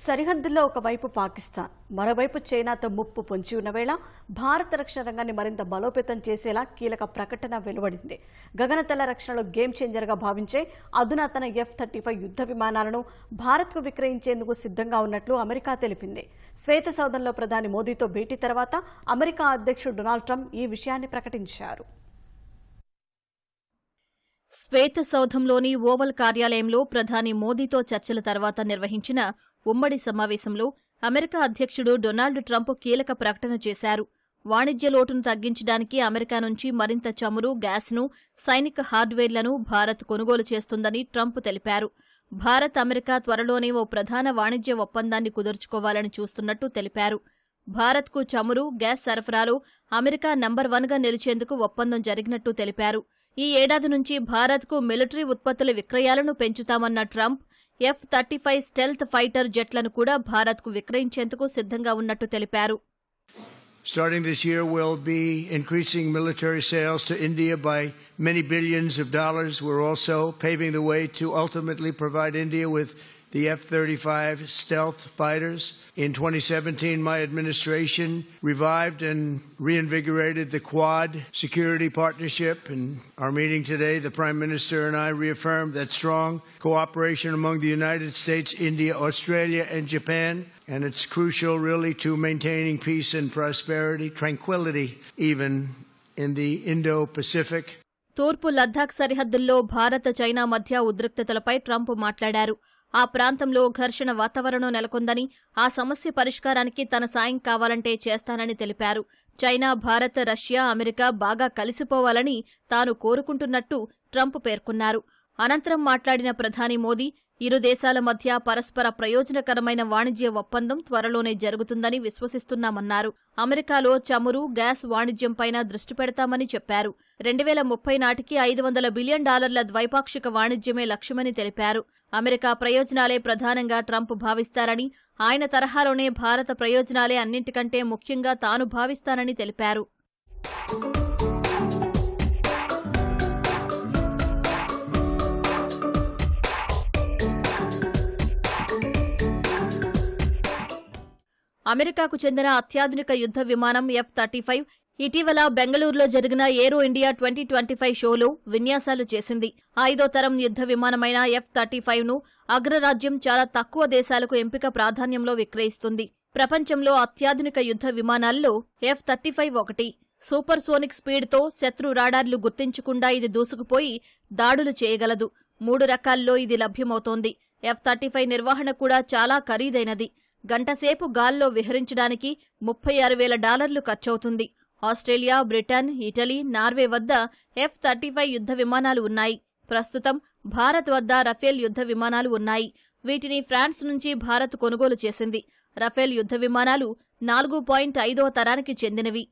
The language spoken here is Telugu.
సరిహద్దుల్లో ఒకవైపు పాకిస్తాన్, మరోవైపు చైనాతో ముప్పు పొంచి ఉన్న వేళ భారత రక్షణ రంగాన్ని మరింత బలోపేతం చేసేలా కీలక ప్రకటన వెలువడింది. గగనతల రక్షణలో గేమ్ చేంజర్గా భావించే అధునాతన F-35 యుద్ధ విమానాలను భారత్కు విక్రయించేందుకు సిద్ధంగా ఉన్నట్లు అమెరికా తెలిపింది. శ్వేత సౌధంలో ప్రధాని మోదీతో భేటీ తర్వాత అమెరికా అధ్యక్షుడు డొనాల్డ్ ట్రంప్ ఈ విషయాన్ని ప్రకటించారు. శ్వేత సౌధంలోని ఓవల్ కార్యాలయంలో ప్రధాని మోదీతో చర్చల తర్వాత నిర్వహించిన ఉమ్మడి సమావేశంలో అమెరికా అధ్యక్షుడు డొనాల్డ్ ట్రంప్ కీలక ప్రకటన చేశారు. వాణిజ్య లోటును తగ్గించడానికి అమెరికా నుంచి మరింత చమురు, గ్యాస్ను, సైనిక హార్డ్వేర్లను భారత్ కొనుగోలు చేస్తుందని ట్రంప్ తెలిపారు. భారత్, అమెరికా త్వరలోనే ఓ ప్రధాన వాణిజ్య ఒప్పందాన్ని కుదుర్చుకోవాలని చూస్తున్నట్టు తెలిపారు. భారత్కు చమురు, గ్యాస్ సరఫరాలో అమెరికా నంబర్ 1గా నిలిచేందుకు ఒప్పందం జరిగినట్టు తెలిపారు. ఈ ఏడాది నుంచి భారత్కు మిలిటరీ ఉత్పత్తుల విక్రయాలను పెంచుతామన్న ట్రంప్ F-35 స్టెల్త్ ఫైటర్ జెట్లను కూడా భారత్కు విక్రయించేందుకు సిద్ధంగా ఉన్నట్టు తెలిపారు. Starting this year, we'll be increasing military sales to India by many billions of dollars. We're also paving the way to ultimately provide India with the F-35 stealth fighters. In 2017, my administration revived and reinvigorated the Quad security partnership. In our meeting today, the Prime Minister and I reaffirmed that strong cooperation among the United States, India, Australia, and Japan. And it's crucial, really, to maintaining peace and prosperity, tranquility, even in the Indo-Pacific. తూర్పు లద్దాఖ్ సరిహద్దుల్లో భారత్, చైనా మధ్య ఉద్రిక్తతలపై ట్రంప్ మాట్లాడారు. ఆ ప్రాంతంలో ఘర్షణ వాతావరణం నెలకొందని, ఆ సమస్య పరిష్కారానికి తన సాయం కావాలంటే చేస్తానని తెలిపారు. చైనా, భారత్, రష్యా, అమెరికా బాగా కలిసిపోవాలని తాను కోరుకుంటున్నట్టు ట్రంప్ పేర్కొన్నారు. అనంతరం మాట్లాడిన ప్రధాని మోదీ, ఇరు దేశాల మధ్య పరస్పర ప్రయోజనకరమైన వాణిజ్య ఒప్పందం త్వరలోనే జరుగుతుందని విశ్వసిస్తున్నామన్నారు. అమెరికాలో చమురు, గ్యాస్ వాణిజ్యంపైన దృష్టి పెడతామని చెప్పారు. 2030 నాటికి $500 బిలియన్ ద్వైపాక్షిక వాణిజ్యమే లక్ష్యమని తెలిపారు. అమెరికా ప్రయోజనాలే ప్రధానంగా ట్రంప్ భావిస్తారని, ఆయన తరహాలోనే భారత ప్రయోజనాలే అన్నింటికంటే ముఖ్యంగా తాను భావిస్తానని తెలిపారు. అమెరికాకు చెందిన అత్యాధునిక యుద్ధ విమానం F-35 ఇటీవల బెంగళూరులో జరిగిన ఏరో ఇండియా 2025 షోలో విన్యాసాలు చేసింది. 5వ తరం యుద్ధ విమానమైన F-35ను అగ్రరాజ్యం చాలా తక్కువ దేశాలకు ఎంపిక ప్రాధాన్యంలో విక్రయిస్తుంది. ప్రపంచంలో అత్యాధునిక యుద్ధ విమానాల్లో F-35 ఒకటి. సూపర్సోనిక్ స్పీడ్తో శత్రు రాడార్లు గుర్తించకుండా ఇది దూసుకుపోయి దాడులు చేయగలదు. 3 రకాల్లో ఇది లభ్యమవుతోంది. F-35 నిర్వహణ కూడా చాలా ఖరీదైనది. గంటసేపు గాల్లో విహరించడానికి $36,000 ఖర్చవుతుంది. ఆస్ట్రేలియా, బ్రిటన్, ఇటలీ, నార్వే వద్ద F-35 యుద్ధ విమానాలు ఉన్నాయి. ప్రస్తుతం భారత్ వద్ద రఫేల్ యుద్ధ విమానాలు ఉన్నాయి. వీటిని ఫ్రాన్స్ నుంచి భారత్ కొనుగోలు చేసింది. రఫేల్ యుద్ధ విమానాలు 4.5వ తరానికి చెందినవి.